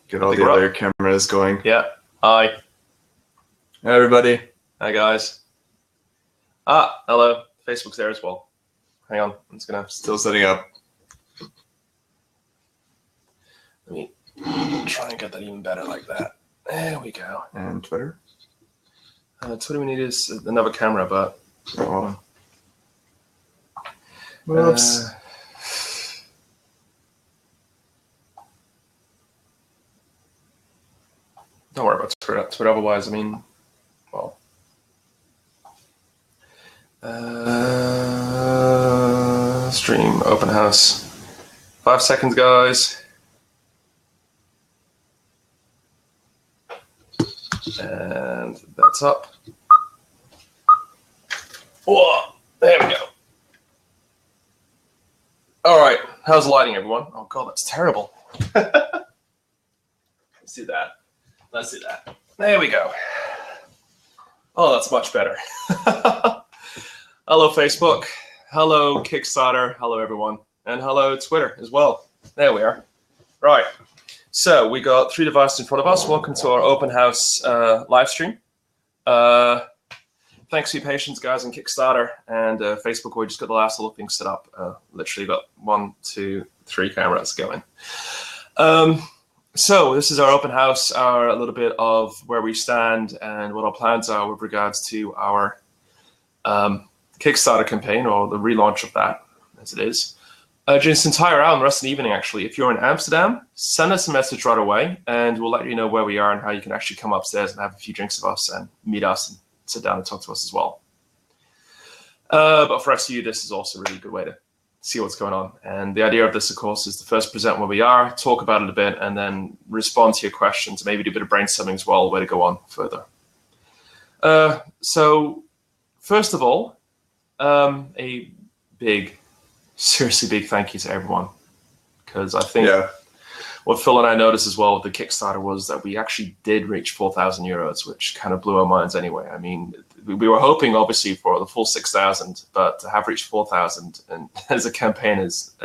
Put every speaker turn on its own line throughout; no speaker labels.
Get all the other cameras going.
Yeah. Hi.
Hey, everybody.
Hi, guys. Ah, hello. Facebook's there as well. Hang on. I'm just gonna
still setting up.
Let me try and get that even better like that. There we go.
And Twitter.
Twitter we need is another camera, but
whoops.
Don't worry about Twitter. Otherwise, I mean, well. Stream open house. 5 seconds, guys. And that's up. Whoa, there we go. All right, how's the lighting, everyone? Oh God, that's terrible. Let's do that. Let's do that. There we go. Oh, that's much better. Hello, Facebook. Hello, Kickstarter. Hello, everyone. And hello, Twitter as well. There we are. Right. So we got 3 devices in front of us. Welcome to our open house live stream. Thanks for your patience, guys, on Kickstarter and Facebook. We just got the last little thing set up. Literally got 1, 2, 3 cameras going. So this is our open house, a little bit of where we stand and what our plans are with regards to our Kickstarter campaign, or the relaunch of that, as it is. During this entire hour and the rest of the evening, actually, if you're in Amsterdam, send us a message right away, and we'll let you know where we are and how you can actually come upstairs and have a few drinks with us and meet us and sit down and talk to us as well. But for us, this is also a really good way to see what's going on. And the idea of this, of course, is to first present where we are, talk about it a bit, and then respond to your questions, maybe do a bit of brainstorming as well, where to go on further. So first of all, a seriously big thank you to everyone, because I think what Phil and I noticed as well with the Kickstarter was that we actually did reach 4,000 euros, which kind of blew our minds anyway. I mean, we were hoping obviously for the full 6,000, but to have reached 4,000 and as a campaign is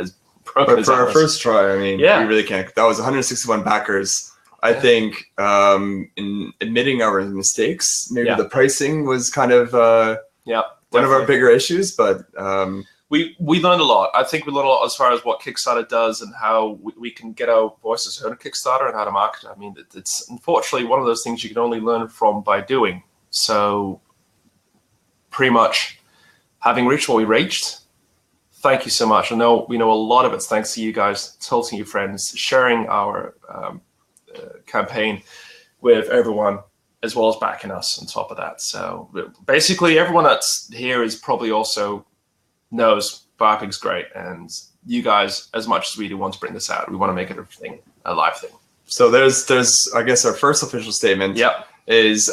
broken.
But for our first try, I mean, we really can't. That was 161 backers. I think in admitting our mistakes, maybe the pricing was kind of one of our bigger issues, but
we learned a lot. I think we learned a lot as far as what Kickstarter does and how we can get our voices heard on Kickstarter and how to market it. I mean, it's unfortunately one of those things you can only learn from by doing. So pretty much having reached what we reached, thank you so much. We know a lot of it's thanks to you guys, telling your friends, sharing our campaign with everyone, as well as backing us on top of that. So basically everyone that's here is probably also knows BaRPiG's great, and you guys, as much as we do want to bring this out, we want to make everything a live thing.
So there's I guess our first official statement is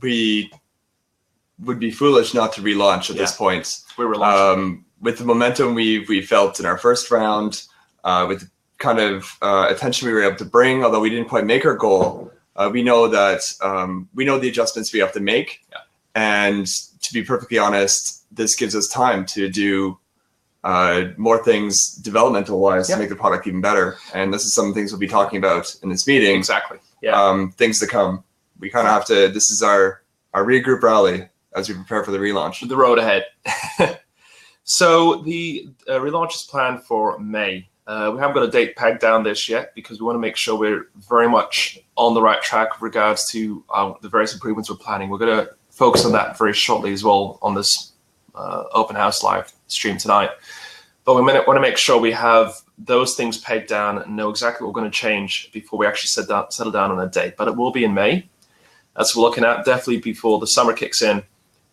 we would be foolish not to relaunch at this point.
We're relaunching.
With the momentum we felt in our first round, with the kind of attention we were able to bring, although we didn't quite make our goal, we know that we know the adjustments we have to make. And to be perfectly honest, this gives us time to do more things developmental-wise to make the product even better. And this is some things we'll be talking about in this meeting.
Exactly.
Things to come. We kind of have to. This is our regroup rally as we prepare for the relaunch.
The road ahead. So the relaunch is planned for May. We haven't got a date pegged down this yet because we want to make sure we're very much on the right track with regards to the various improvements we're planning. We're going to focus on that very shortly as well on this open house live stream tonight. But we want to make sure we have those things pegged down and know exactly what we're going to change before we actually settle down on a date. But it will be in May. That's what we're looking at, definitely before the summer kicks in.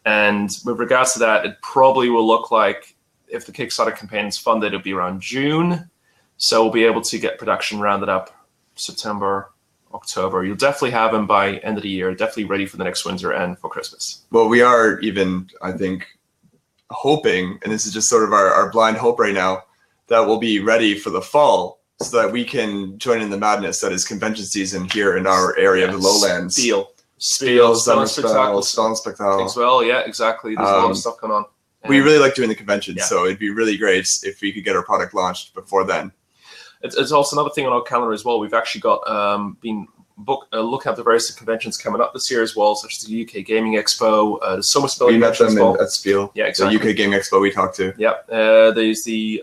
And with regards to that, it probably will look like if the Kickstarter campaign is funded, it'll be around June. So we'll be able to get production rounded up September, October. You'll definitely have them by end of the year, definitely ready for the next winter and for Christmas.
Well, we are even, I think, hoping, and this is just sort of our blind hope right now, that we'll be ready for the fall so that we can join in the madness that is convention season here in our area of the lowlands. Spiel, Spectacle.
As well, yeah, exactly. There's a lot of stuff going on.
We really like doing the conventions, so it'd be really great if we could get our product launched before then.
It's also another thing on our calendar as well. We've actually got been looking at the various conventions coming up this year as well, such as the UK Gaming Expo, the Summer Spell.
We met them at Spiel.
Yeah, exactly.
The UK Gaming Expo we talked to.
Yep. There's the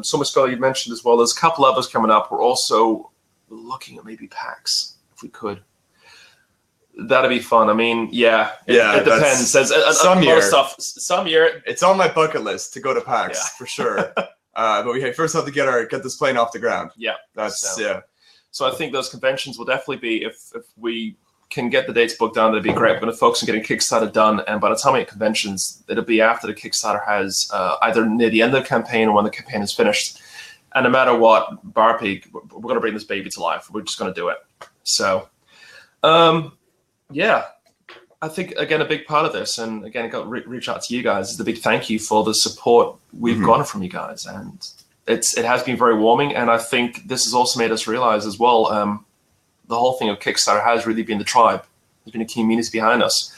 Summer Spell you mentioned as well. There's a couple others coming up. We're also looking at maybe PAX if we could. That'd be fun. I mean, yeah, it depends. There's
some
lot of stuff. Some year,
it's on my bucket list to go to PAX for sure. But we first have to get this plane off the ground.
Yeah,
yeah.
So I think those conventions will definitely be, if we can get the dates booked down, that'd be great. We're going to focus on getting Kickstarter done, and by the time we get conventions, it'll be after the Kickstarter has either near the end of the campaign or when the campaign is finished. And no matter what, BaRPiG, we're going to bring this baby to life. We're just going to do it. So, yeah, I think, again, a big part of this, and again, I got to reach out to you guys, is the big thank you for the support we've gotten from you guys. And it has been very warming, and I think this has also made us realize as well, the whole thing of Kickstarter has really been the tribe. There's been a community behind us.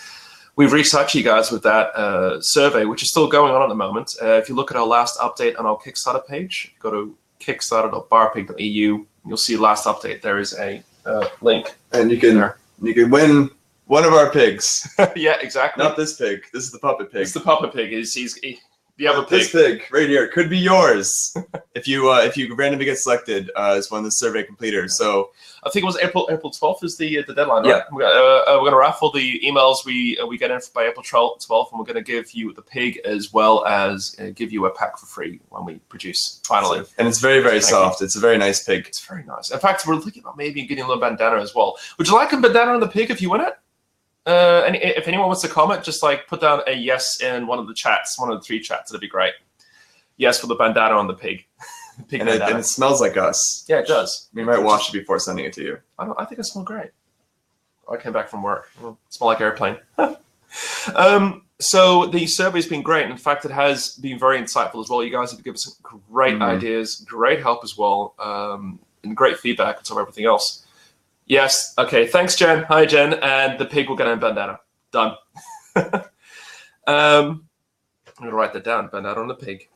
We've reached out to you guys with that survey, which is still going on at the moment. If you look at our last update on our Kickstarter page, go to kickstarter.barpig.eu, you'll see last update. There is a link.
And you can win one of our pigs.
Yeah, exactly.
Not this pig. This is the puppet pig.
It's the puppet pig. The other pig.
This pig right here could be yours if you randomly get selected as one of the survey completers. So
I think it was April 12th is the deadline. Right? Yeah, we're going to raffle the emails we get in by April 12th, and we're going to give you the pig as well as give you a pack for free when we produce finally.
And it's very, very soft. It's a very nice pig.
It's very nice. In fact, we're thinking about maybe getting a little bandana as well. Would you like a bandana on the pig if you win it? And if anyone wants to comment, just like put down a yes in one of the chats, one of the 3 chats. It'd be great. Yes for the bandana on the pig.
And it smells like us.
Yeah, it does.
We might wash it before sending it to you.
I think it smells great. I came back from work. It smelled like airplane. So the survey's been great. In fact, it has been very insightful as well. You guys have given us some great ideas, great help as well, and great feedback on top of everything else. Yes. Okay. Thanks, Jen. Hi, Jen. And the pig will get a bandana. Done. I'm going to write that down. Bandana on the pig.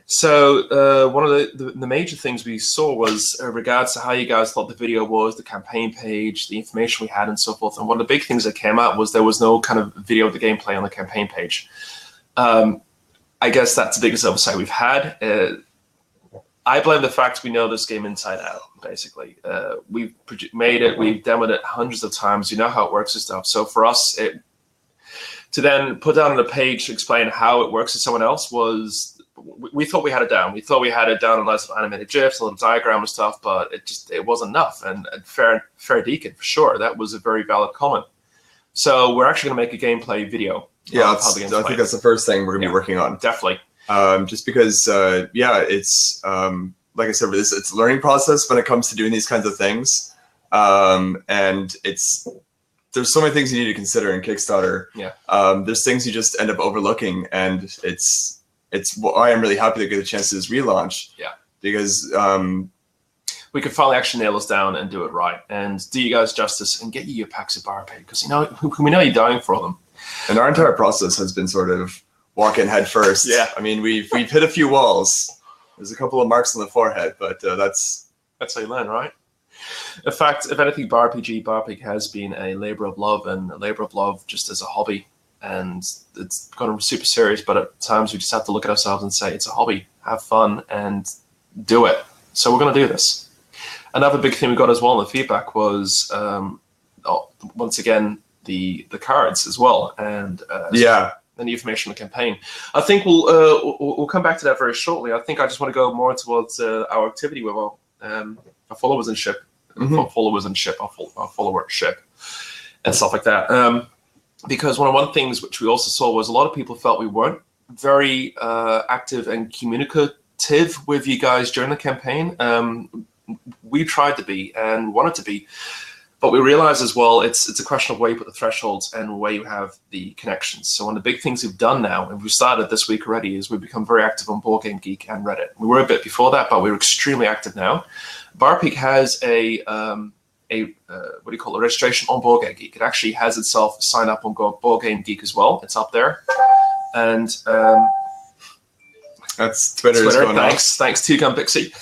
So one of the major things we saw was regards to how you guys thought the video was, the campaign page, the information we had, and so forth. And one of the big things that came out was there was no kind of video of the gameplay on the campaign page. I guess that's the biggest oversight we've had. I blame the fact we know this game inside out, basically. We've made it, we've demoed it hundreds of times. You know how it works and stuff. So for us, to then put down on a page to explain how it works to someone else was, we thought we had it down. We thought we had it down in lots of animated GIFs, a little diagram and stuff, but it wasn't enough. And fair deacon, for sure. That was a very valid comment. So we're actually going to make a gameplay video.
Yeah, I think that's the first thing we're going to be working on.
Definitely.
Just because, it's like I said, it's a learning process when it comes to doing these kinds of things, and there's so many things you need to consider in Kickstarter.
Yeah.
There's things you just end up overlooking, and it's why I'm really happy to get a chance to this relaunch.
Yeah.
Because
we could finally actually nail this down and do it right, and do you guys justice and get you your packs of BaRPiG, because we know you're dying for them.
And our entire process has been sort of walk in head first.
Yeah.
I mean, we've hit a few walls. There's a couple of marks on the forehead, but that's
how you learn, right? In fact, if anything, BaRPiG has been a labor of love, and a labor of love just as a hobby. And it's gotten super serious, but at times we just have to look at ourselves and say, it's a hobby, have fun, and do it. So we're going to do this. Another big thing we got as well in the feedback was, once again, the cards as well. And and the information on the campaign. I think we'll come back to that very shortly. I think I just want to go more towards our activity with our followership, our followership, and stuff like that. Because one of the things which we also saw was a lot of people felt we weren't very active and communicative with you guys during the campaign. We tried to be and wanted to be. But we realize as well, it's a question of where you put the thresholds and where you have the connections. So one of the big things we've done now, and we've started this week already, is we've become very active on BoardGameGeek and Reddit. We were a bit before that, but we're extremely active now. BaRPiG has a registration on BoardGameGeek. It actually has itself signed up on BoardGameGeek as well. It's up there. And
That's Twitter's going
Thanks to Gun Pixie.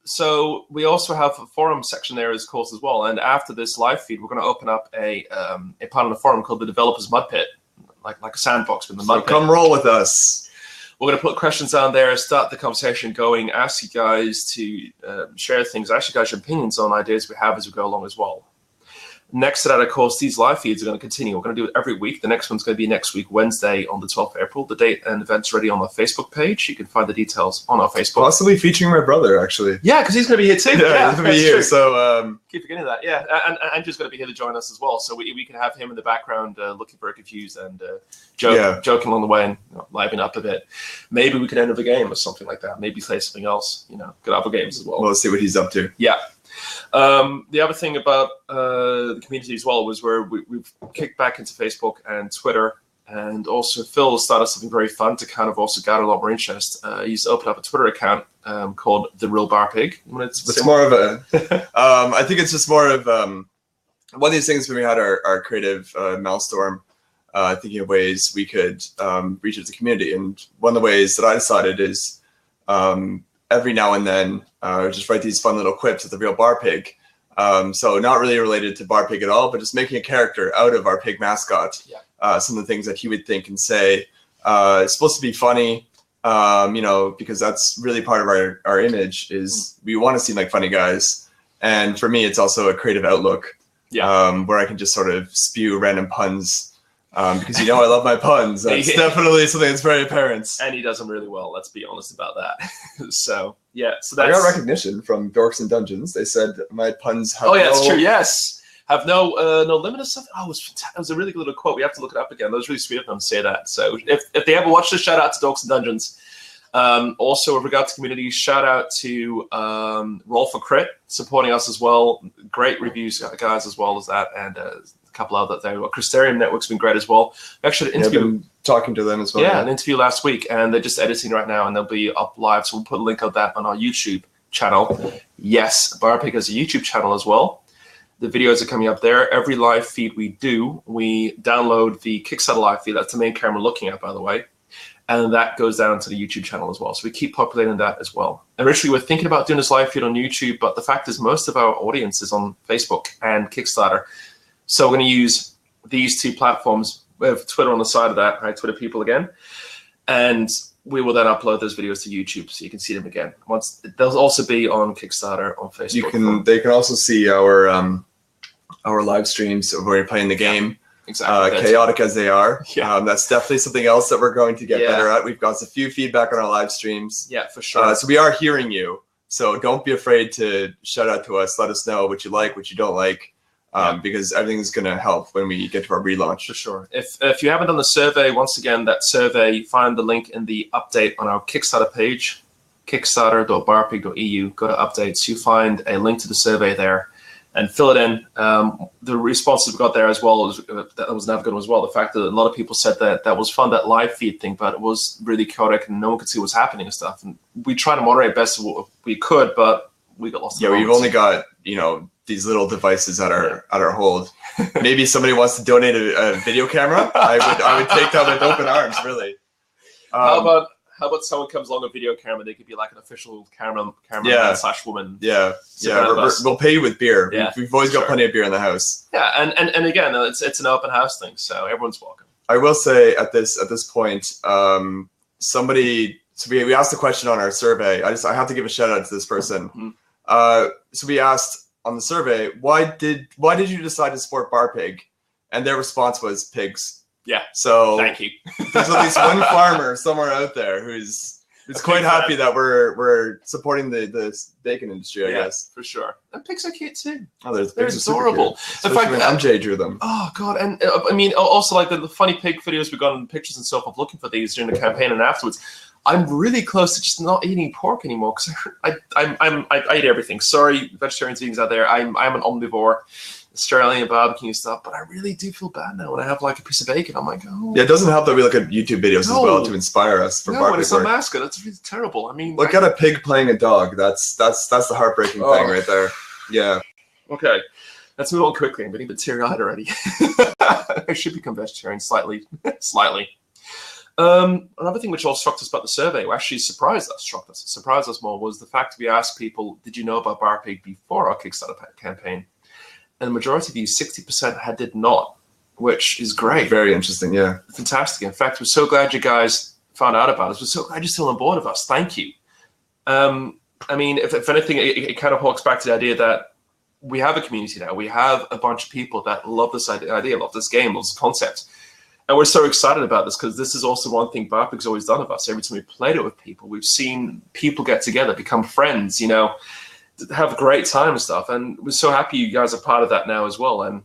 So we also have a forum section there, of course, as well. And after this live feed, we're going to open up a part of the forum called the Developers Mud Pit, like a sandbox with the mud pit.
Come roll with us.
We're going to put questions down there, start the conversation going, ask you guys to share things, ask you guys your opinions on ideas we have as we go along as well. Next to that, of course, these live feeds are going to continue. We're going to do it every week. The next one's going to be next week, Wednesday, on the 12th of April. The date and event's ready on our Facebook page. You can find the details on our Facebook.
Possibly featuring my brother, actually.
Yeah, because he's going to be here too.
Yeah, he's going to be here. True. So
keep forgetting that. Yeah, and Andrew's going to be here to join us as well. So we can have him in the background looking very confused and joking along the way and liven up a bit. Maybe we could end up a game or something like that. Maybe play something else. Good other games as well.
We'll see what he's up to.
Yeah. The other thing about the community as well was where we've kicked back into Facebook and Twitter, and also Phil started something very fun to kind of also gather a lot more interest. He's opened up a Twitter account called The Real BaRPiG.
It's more of a, I think it's just more of one of these things when we had our creative maelstrom, thinking of ways we could reach out to the community. And one of the ways that I decided is every now and then, just write these fun little quips with the real BaRPiG. So not really related to BaRPiG at all, but just making a character out of our pig mascot. Yeah. Some of the things that he would think and say. It's supposed to be funny, because that's really part of our image is we want to seem like funny guys. And for me, it's also a creative outlook, where I can just sort of spew random puns. Because I love my puns. That's definitely something that's very apparent.
And he does them really well, let's be honest about that. So that's...
I got recognition from Dorks and Dungeons. They said my puns have
that's true, yes. Have no limit or something. Oh, it was a really good little quote. We have to look it up again. That was really sweet of them to say that. So if they ever watch this, shout out to Dorks and Dungeons. Also, with regard to community, shout out to Roll for Crit, supporting us as well. Great reviews, guys, as well as that. And couple other there. Christerium Network's been great as well. We actually had an interview.
Been talking to them as well.
Yeah, an interview last week, and they're just editing right now, and they'll be up live. So we'll put a link of that on our YouTube channel. Yes, BaRPiG has a YouTube channel as well. The videos are coming up there. Every live feed we do, we download the Kickstarter live feed. That's the main camera looking at, by the way. And that goes down to the YouTube channel as well. So we keep populating that as well. Originally, we're thinking about doing this live feed on YouTube, but the fact is most of our audience is on Facebook and Kickstarter. So we're going to use these two platforms. We have Twitter on the side of that, right? Twitter people again. And we will then upload those videos to YouTube so you can see them again. They'll also be on Kickstarter, on Facebook.
They can also see our live streams of where we're playing the game.
Exactly.
Chaotic as they are.
Yeah.
That's definitely something else that we're going to get better at. We've got a few feedback on our live streams.
Yeah, for sure.
So we are hearing you. So don't be afraid to shout out to us. Let us know what you like, what you don't like. Because everything's going to help when we get to our relaunch.
For sure. If you haven't done the survey, once again, that survey, find the link in the update on our Kickstarter page, kickstarter.barpig.eu. Go to updates. You find a link to the survey there and fill it in. The responses we got there as well, that was another good one as well. The fact that a lot of people said that was fun, that live feed thing, but it was really chaotic and no one could see what's happening and stuff. And we try to moderate best we could, but we got lost.
Yeah, we've only got, these little devices at our hold. Maybe somebody wants to donate a video camera. I would take that with open arms, really.
How about someone comes along with a video camera? They could be like an official cameraman / woman.
Yeah. We'll pay you with beer.
Yeah,
we've always got plenty of beer in the house.
Yeah, and again, it's an open house thing, so everyone's welcome.
I will say at this point, somebody. So we asked a question on our survey. I have to give a shout out to this person. Mm-hmm. So we asked on the survey, why did you decide to support BaRPiG? And their response was pigs.
Yeah.
So
thank you.
There's at least one farmer somewhere out there who's quite happy that we're supporting the bacon industry, I guess.
For sure. And pigs are cute too.
Oh,
they're adorable.
In fact, when MJ drew them.
Oh god, and I mean, also like the funny pig videos we got in pictures and stuff of looking for these during the campaign and afterwards. I'm really close to just not eating pork anymore because I eat everything. Sorry, vegetarians, vegans out there. I'm an omnivore, Australian barbecue stuff, but I really do feel bad now when I have like a piece of bacon. I'm like, oh.
Yeah, it doesn't help that we look at YouTube videos as well to inspire us for BaRPiG.
No, it's a mascot. That's really terrible. I mean,
look at a pig playing a dog. That's the heartbreaking thing right there. Yeah.
Okay, let's move on quickly. I'm getting a bit teary-eyed already. I should become vegetarian slightly. Another thing which all struck us about the survey, or actually surprised us more, was the fact we asked people, did you know about BaRPiG before our Kickstarter campaign? And the majority of you, 60%, did not, which is great.
Very interesting, yeah.
Fantastic. In fact, we're so glad you guys found out about us. We're so glad you're still on board with us. Thank you. I mean, if anything, it kind of harks back to the idea that we have a community now. We have a bunch of people that love this idea, love this game, love this concept. And we're so excited about this because this is also one thing BaRPiG's always done with us. Every time we played it with people, we've seen people get together, become friends, you know, have a great time and stuff. And we're so happy you guys are part of that now as well. And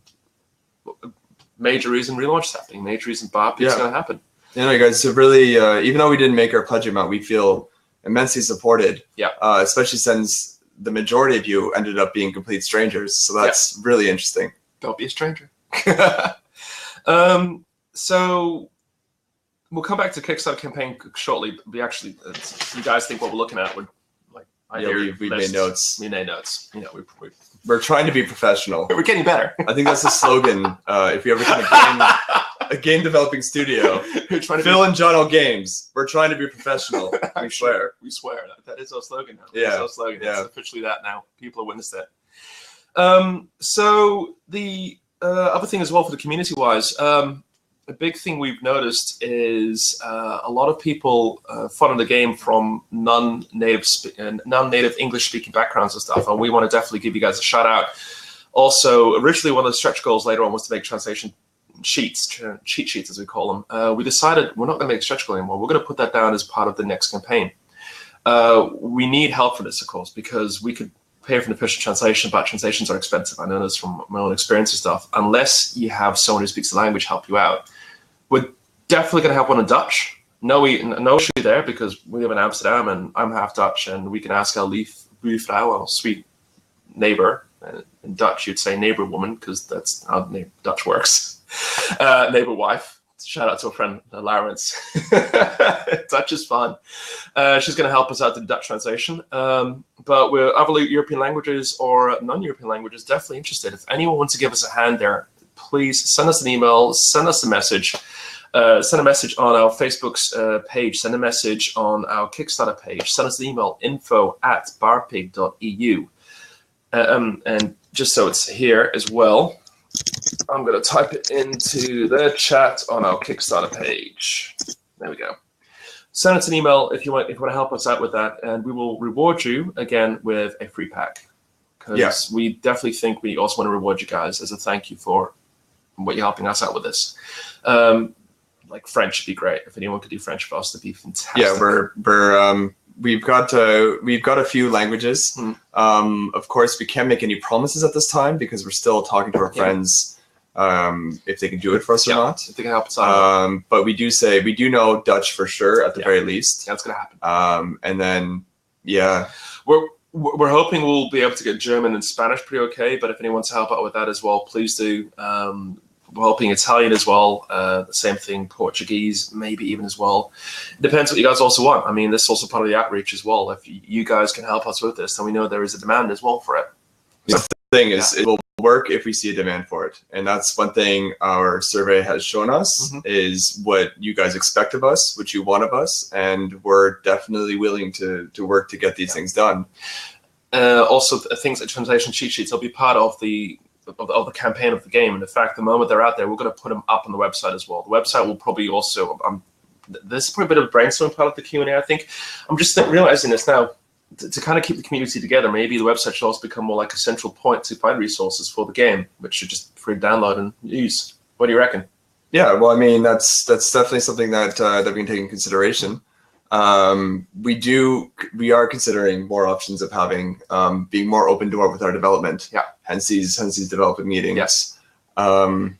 major reason relaunch is happening. Major reason BaRPiG is going to happen. You
know, you guys have really, even though we didn't make our pledge amount, we feel immensely supported. Yeah. Especially since the majority of you ended up being complete strangers. So that's really interesting.
Don't be a stranger. So we'll come back to Kickstarter campaign shortly. We actually, you guys think what we're looking at would like.
We made notes.
We made notes. You know,
we're trying to be professional.
We're getting better.
I think that's the slogan. If you ever come a game developing studio, Phil and John O Games. We're trying to be professional. We swear.
We swear. That is our slogan now.
Yeah.
That's our slogan. Yeah. It's officially that now. People have witnessed it. So the other thing as well for the community-wise, a big thing we've noticed is a lot of people follow the game from non-native English-speaking backgrounds and stuff, and we want to definitely give you guys a shout-out. Also, originally one of the stretch goals later on was to make translation sheets, cheat sheets as we call them. We decided we're not going to make stretch goal anymore. We're going to put that down as part of the next campaign. We need help for this, of course, because we could pay for an official translation, but translations are expensive. I know this from my own experience and stuff. Unless you have someone who speaks the language help you out. We're definitely going to have one in Dutch. No issue there because we live in Amsterdam and I'm half Dutch, and we can ask our buurvrouw, our sweet neighbor. In Dutch, you'd say neighbor woman because that's how Dutch works. Neighbor wife. Shout out to a friend, Lawrence. Dutch is fun. She's going to help us out with the Dutch translation. But we're other European languages or non-European languages definitely interested. If anyone wants to give us a hand there, please send us an email, send us a message. Send a message on our Facebook's page. Send a message on our Kickstarter page. Send us an email, info@barpig.eu. And just so it's here as well, I'm going to type it into the chat on our Kickstarter page. There we go. Send us an email if you want to help us out with that, and we will reward you again with a free pack. Because we definitely think we also want to reward you guys as a thank you for what you're helping us out with this. Like French would be great. If anyone could do French for us, that'd be fantastic.
Yeah, we've got a few languages. Of course, we can't make any promises at this time because we're still talking to our friends if they can do it for us or not.
If they can help us out.
But we do know Dutch for sure at the very least.
That's gonna happen.
And then
we're hoping we'll be able to get German and Spanish pretty okay. But if anyone wants to help out with that as well, please do. We're hoping Italian as well, the same thing, Portuguese, maybe even as well. It depends what you guys also want. I mean, this is also part of the outreach as well. If you guys can help us with this, then we know there is a demand as well for it.
So, the thing is, it will work if we see a demand for it. And that's one thing our survey has shown us is what you guys expect of us, what you want of us, and we're definitely willing to work to get these things done.
Also, things like translation cheat sheets will be part of the campaign of the game, and in fact, the moment they're out there, we're going to put them up on the website as well. The website will probably also, this is probably a bit of a brainstorming part of the Q&A, I think. I'm just realizing this now, to kind of keep the community together, maybe the website should also become more like a central point to find resources for the game, which should just free download and use. What do you reckon?
Yeah, well, I mean, that's definitely something that we can take in consideration. We are considering more options of having being more open door with our development.
Yeah.
Hence these development meetings.
Yes.
Something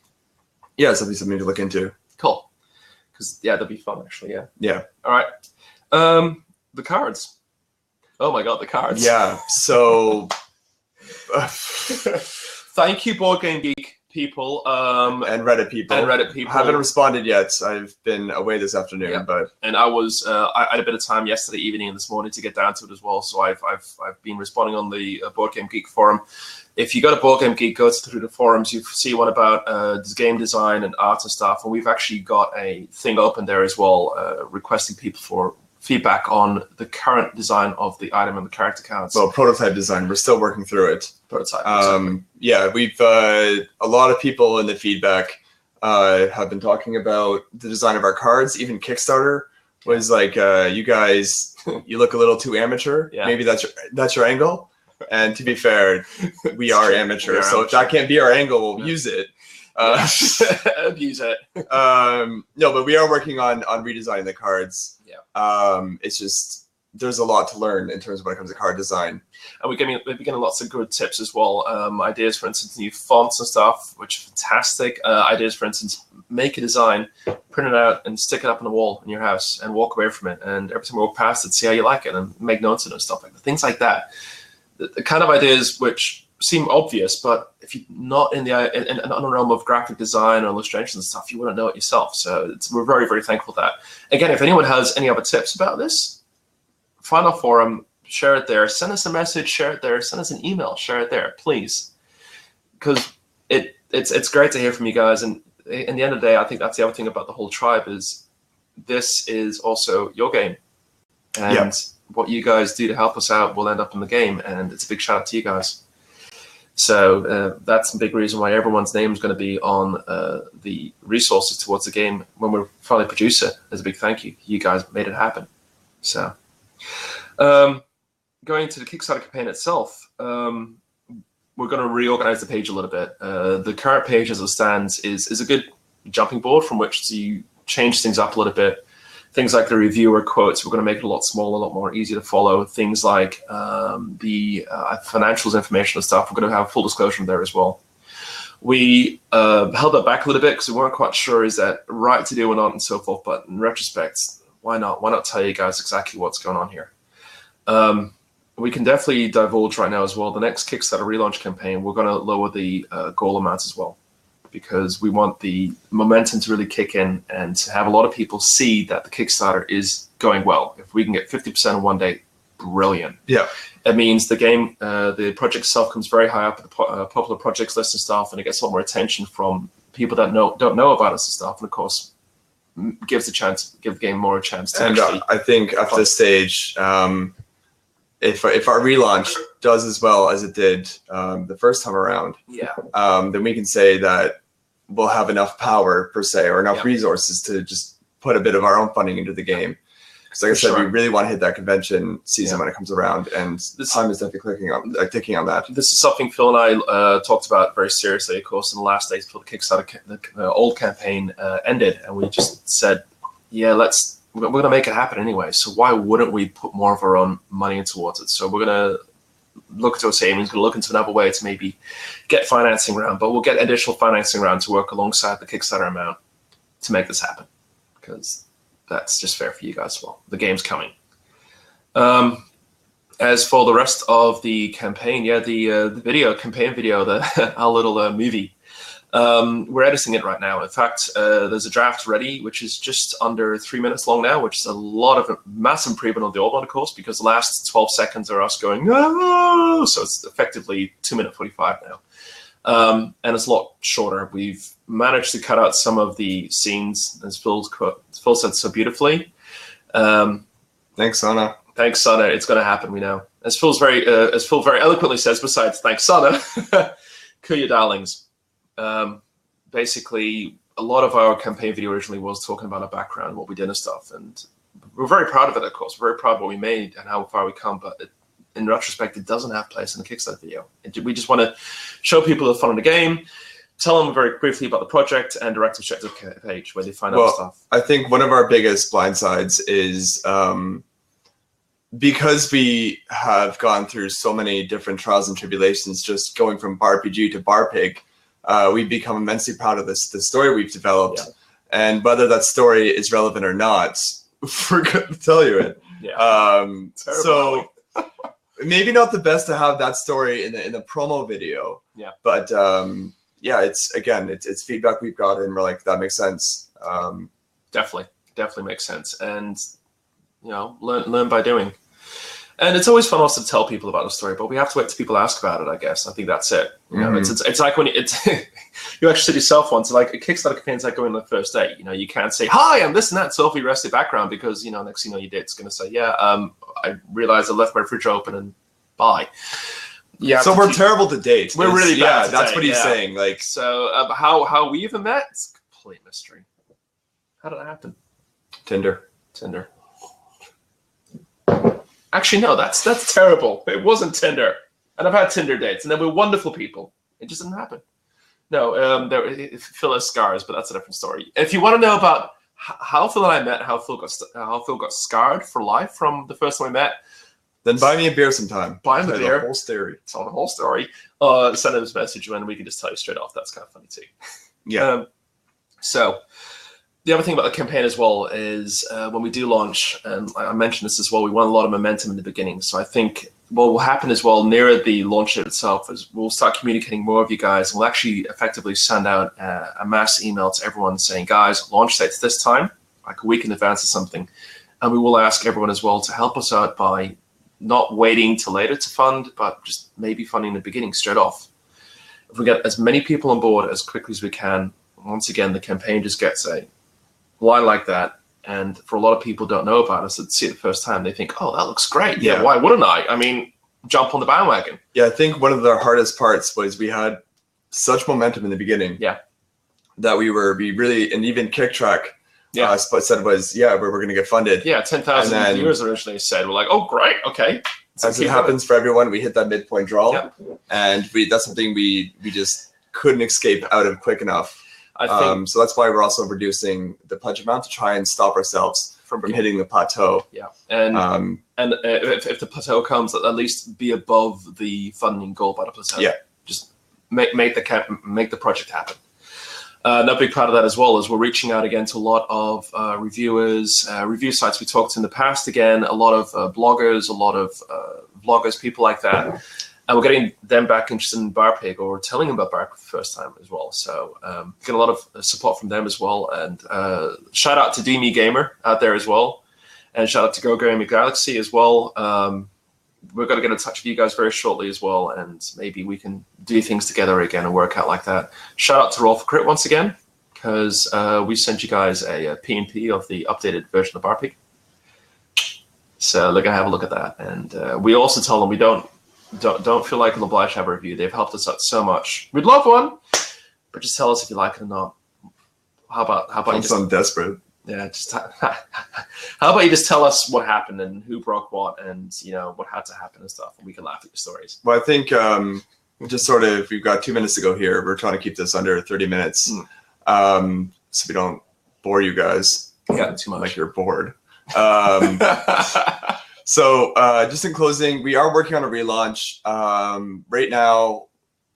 to look into.
Cool. Because that'd be fun actually. Yeah.
Yeah.
All right. The cards. Oh my God, the cards.
Yeah. So.
Thank you, Board Game Geek. people.
And Reddit people. Haven't responded yet. I've been away this afternoon, but
and I had a bit of time yesterday evening and this morning to get down to it as well. So I've been responding on the Board Game Geek forum. If you go to Board Game Geek, go through the forums, you see one about game design and art and stuff. And we've actually got a thing open there as well, requesting people for feedback on the current design of the item and the character cards.
Well, prototype design. We're still working through it.
Prototype. Exactly.
Yeah, we've a lot of people in the feedback have been talking about the design of our cards. Even Kickstarter was like, you guys, you look a little too amateur. Yeah. Maybe that's your angle. And to be fair, we are amateur. So if that can't be our angle, we'll use it.
Use it.
No, but we are working on redesigning the cards.
Yeah.
It's just there's a lot to learn in terms of when it comes to card design.
And we're getting lots of good tips as well. Ideas, for instance, new fonts and stuff, which are fantastic. Ideas, for instance, make a design, print it out, and stick it up on the wall in your house, and walk away from it. And every time we walk past it, see how you like it, and make notes of it and stuff like that. Things like that. The kind of ideas which seem obvious, but if you're not in the realm of graphic design or illustration and stuff, you wouldn't know it yourself. So we're very, very thankful for that. Again, if anyone has any other tips about this, find our forum, share it there, send us a message, share it there, send us an email, share it there, please. Because it's great to hear from you guys. And in the end of the day, I think that's the other thing about the whole tribe is this is also your game. And what you guys do to help us out will end up in the game. And it's a big shout out to you guys. So that's a big reason why everyone's name is going to be on the resources towards the game when we finally produce it. As a big thank you. You guys made it happen. So going to the Kickstarter campaign itself, we're going to reorganize the page a little bit. The current page as it stands is a good jumping board from which to change things up a little bit. Things like the reviewer quotes, we're going to make it a lot smaller, a lot more easy to follow. Things like the financials information and stuff, we're going to have full disclosure there as well. We held that back a little bit because we weren't quite sure is that right to do or not and so forth. But in retrospect, why not? Why not tell you guys exactly what's going on here? We can definitely divulge right now as well. The next Kickstarter relaunch campaign, we're going to lower the goal amounts as well, because we want the momentum to really kick in and to have a lot of people see that the Kickstarter is going well. If we can get 50% in one day, brilliant.
Yeah.
It means the game, the project itself comes very high up at the popular projects list and stuff, and it gets a lot more attention from people that don't know about us and stuff, and of course, give the game more a chance to actually.
I think at this stage, if our relaunch does as well as it did the first time around, then we can say that we'll have enough power per se, or enough resources to just put a bit of our own funding into the game. Because like I said, we really want to hit that convention season when it comes around, and this time is definitely ticking on that. This
is something Phil and I talked about very seriously, of course, in the last days before the Kickstarter, the old campaign ended, and we just said, we're going to make it happen anyway, so why wouldn't we put more of our own money in towards it? So we're going to look into a savings, going to look into another way to maybe get financing round, but we'll get additional financing round to work alongside the Kickstarter amount to make this happen, because that's just fair for you guys as well. The game's coming. As for the rest of the campaign, the campaign video, our little movie, we're editing it right now. In fact, there's a draft ready, which is just under 3 minutes long now, which is a lot of massive improvement on the old one, of course, because the last 12 seconds are us going, no! So it's effectively 2:45 now. And it's a lot shorter. We've managed to cut out some of the scenes, as Phil said so beautifully.
Thanks, Sana.
Thanks, Sana. It's going to happen, we know. As Phil very eloquently says, besides thanks, Sana, kill your darlings. Basically, a lot of our campaign video originally was talking about our background, what we did and stuff, and we're very proud of it, of course. We're very proud of what we made and how far we come, but in retrospect, it doesn't have place in the Kickstarter video. We just want to show people the fun of the game, tell them very briefly about the project, and direct them straight to the page where they find out stuff.
I think one of our biggest blindsides is because we have gone through so many different trials and tribulations, just going from BaRPiG to BaRPiG, we've become immensely proud of the story we've developed. Yeah. And whether that story is relevant or not, we're going to tell you it.
Yeah.
So maybe not the best to have that story in the promo video.
Yeah.
But yeah, it's feedback we've got, and we're like, that makes sense.
Definitely makes sense, and learn by doing. And it's always fun also to tell people about the story, but we have to wait till people ask about it, I guess. I think that's it. It's like when you actually said yourself once, like a Kickstarter campaign is like going on the first date. You can't say, hi, I'm this and that, selfie rested background, because, next thing your date's going to say, yeah, I realized I left my fridge open and bye. Yeah.
So we're terrible to date.
We're really bad to
that's
date,
what he's saying. Like,
so how we even met? It's a complete mystery. How did that happen?
Tinder.
Actually, no, that's terrible. It wasn't Tinder. And I've had Tinder dates, and they were wonderful people. It just didn't happen. No, Phil has scars, but that's a different story. If you want to know about how Phil and I met, how Phil got scarred for life from the first time we met,
then buy me a beer sometime.
Buy him a beer.
The whole story.
It's all the whole story. Send us a message, and we can just tell you straight off. That's kind of funny too.
Yeah.
So the other thing about the campaign as well is when we do launch, and I mentioned this as well, we want a lot of momentum in the beginning. So I think what will happen as well nearer the launch itself is we'll start communicating more with you guys. We'll actually effectively send out a mass email to everyone saying, guys, launch date's this time, like a week in advance or something. And we will ask everyone as well to help us out by not waiting till later to fund, but just maybe funding in the beginning straight off. If we get as many people on board as quickly as we can, once again, the campaign just gets a line like that. And for a lot of people who don't know about us, that see it the first time, they think, oh, that looks great. Yeah, why wouldn't I? I mean, jump on the bandwagon.
Yeah, I think one of the hardest parts was we had such momentum in the beginning.
Yeah.
That we really, and even KickTrack said was, we're going to get funded.
Yeah, 10,000 viewers originally said. We're like, oh, great, okay. So
as it happens for everyone, we hit that midpoint draw. Yeah. And that's something we just couldn't escape out of quick enough. I think, so that's why we're also reducing the pledge amount to try and stop ourselves from hitting the plateau.
Yeah, and if the plateau comes, at least be above the funding goal by the plateau.
Yeah,
just make the project happen. Another big part of that as well is we're reaching out again to a lot of reviewers, review sites we talked to in the past. Again, a lot of bloggers, a lot of vloggers, people like that. And we're getting them back interested in BaRPiG, or telling them about BaRPiG for the first time as well. So get a lot of support from them as well. And shout out to DME Gamer out there as well. And shout out to Go Gaming Galaxy as well. We're going to get in touch with you guys very shortly as well. And maybe we can do things together again and work out like that. Shout out to Roll for Crit once again, because we sent you guys a P&P of the updated version of BaRPiG. So look, have a look at that. And we also tell them we don't feel like an obliged to have a review. They've helped us out so much. We'd love one, but just tell us if you like it or not. How about you just,
I'm desperate.
Yeah, just how about you just tell us what happened and who broke what, and what had to happen and stuff, and we can laugh at your stories.
Well, I think just sort of, we've got 2 minutes to go here. We're trying to keep this under 30 minutes, so we don't bore you guys.
Yeah, too much.
Like you're bored. So just in closing, we are working on a relaunch. Right now,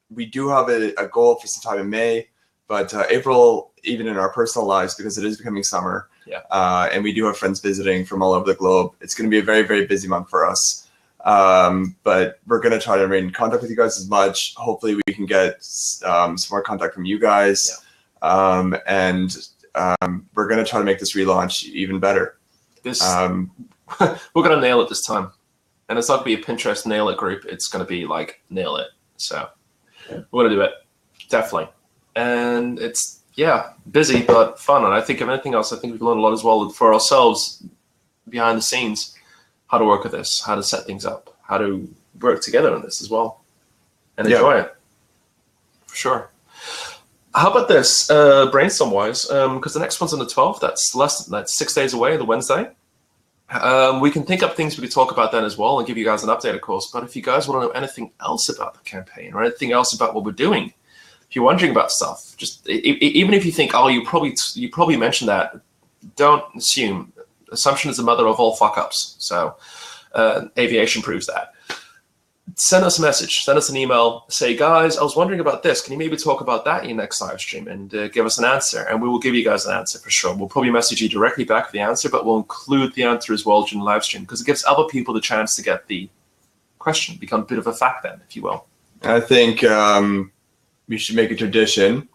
we do have a goal for some time in May, but April, even in our personal lives, because it is becoming summer, and we do have friends visiting from all over the globe, it's going to be a very, very busy month for us. But we're going to try to remain in contact with you guys as much. Hopefully we can get some more contact from you guys. And we're going to try to make this relaunch even better.
We're going to nail it this time. And it's not going to be a Pinterest nail it group. It's going to be like nail it. So we're going to do it. Definitely. And it's, busy, but fun. And I think if anything else, I think we've learned a lot as well for ourselves behind the scenes, how to work with this, how to set things up, how to work together on this as well and enjoy it. For sure. How about this, brainstorm-wise? Because the next one's on the 12th. That's 6 days away, the Wednesday. We can think up things we could talk about then as well and give you guys an update, of course. But if you guys want to know anything else about the campaign or anything else about what we're doing, if you're wondering about stuff, just even if you think, oh, you probably mentioned that, don't assume. Assumption is the mother of all fuck-ups. So aviation proves that. Send us a message, send us an email, say, guys, I was wondering about this. Can you maybe talk about that in your next live stream and give us an answer? And we will give you guys an answer for sure. We'll probably message you directly back with the answer, but we'll include the answer as well during the live stream because it gives other people the chance to get the question, become a bit of a fact then, if you will.
I think we should make a tradition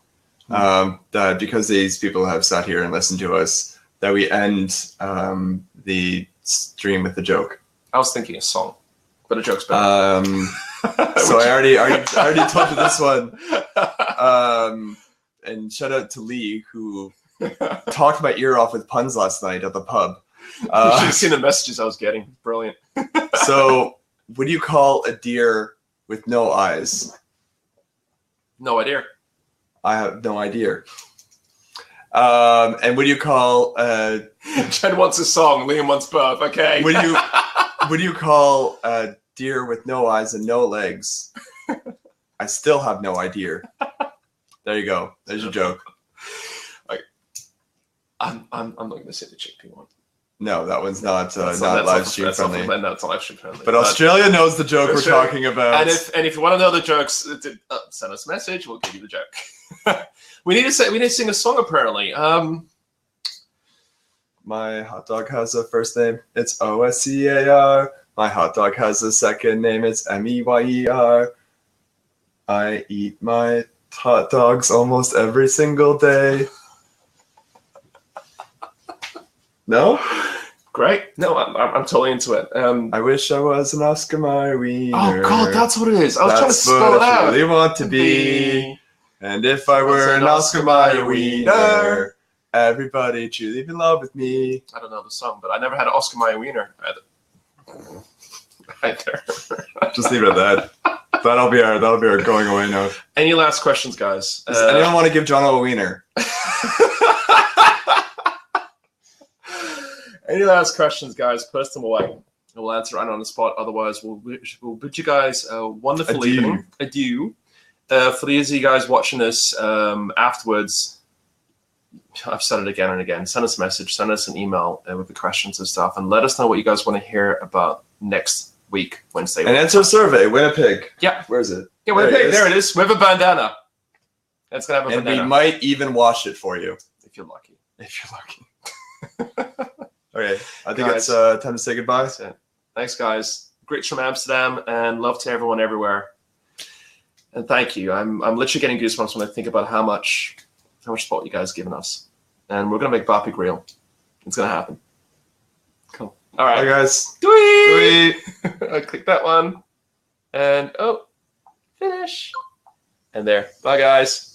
that because these people have sat here and listened to us, that we end the stream with a joke.
I was thinking a song, but a joke's better.
So I already told you this one. And shout out to Lee, who talked my ear off with puns last night at the pub.
You should have seen the messages I was getting. Brilliant.
So, what do you call a deer with no eyes?
No idea.
I have no idea. And what do you call
Jen wants a song, Liam wants both. Okay.
what do you call a deer with no eyes and no legs? I still have no idea. There you go. There's your joke.
I'm not going to say the chickpea one.
No, that one's not live stream friendly.
No, it's not live stream friendly.
But Australia knows the joke we're talking about.
And if you want to know the jokes, send us a message. We'll give you the joke. we need to sing a song apparently.
My hot dog has a first name. It's OSCAR. My hot dog has a second name. It's MEYER. I eat my hot dogs almost every single day. No?
Great. No, I'm totally into it.
I wish I was an Oscar Mayer wiener.
Oh God, that's what it is. I was trying to spell it out.
I really want to be. And if I were an Oscar Mayer wiener, everybody truly be in love with me.
I don't know the song, but I never had an Oscar Mayer wiener either.
Just leave it at that. That'll be our going away note.
Any last questions, guys?
Does anyone want to give John a wiener?
Any last questions, guys? Put them away. We'll answer right on the spot. Otherwise, we'll bid you guys a wonderful evening. Adieu. For those of you guys watching this afterwards, I've said it again and again. Send us a message. Send us an email with the questions and stuff. And let us know what you guys want to hear about next week, Wednesday.
And answer a survey. Winnipeg.
Yeah.
Where is it?
Yeah, Winnipeg. There it is. With a bandana. It's going to have a bandana.
And we might even wash it for you.
If you're lucky.
If you're lucky. Okay, I think it's time to say goodbye.
Thanks, guys. Great from Amsterdam, and love to everyone everywhere. And thank you. I'm literally getting goosebumps when I think about how much support you guys have given us. And we're gonna make BaRPiG real. It's gonna happen. Cool. All right,
bye, guys.
Tweet. I click that one, and finish. And there. Bye, guys.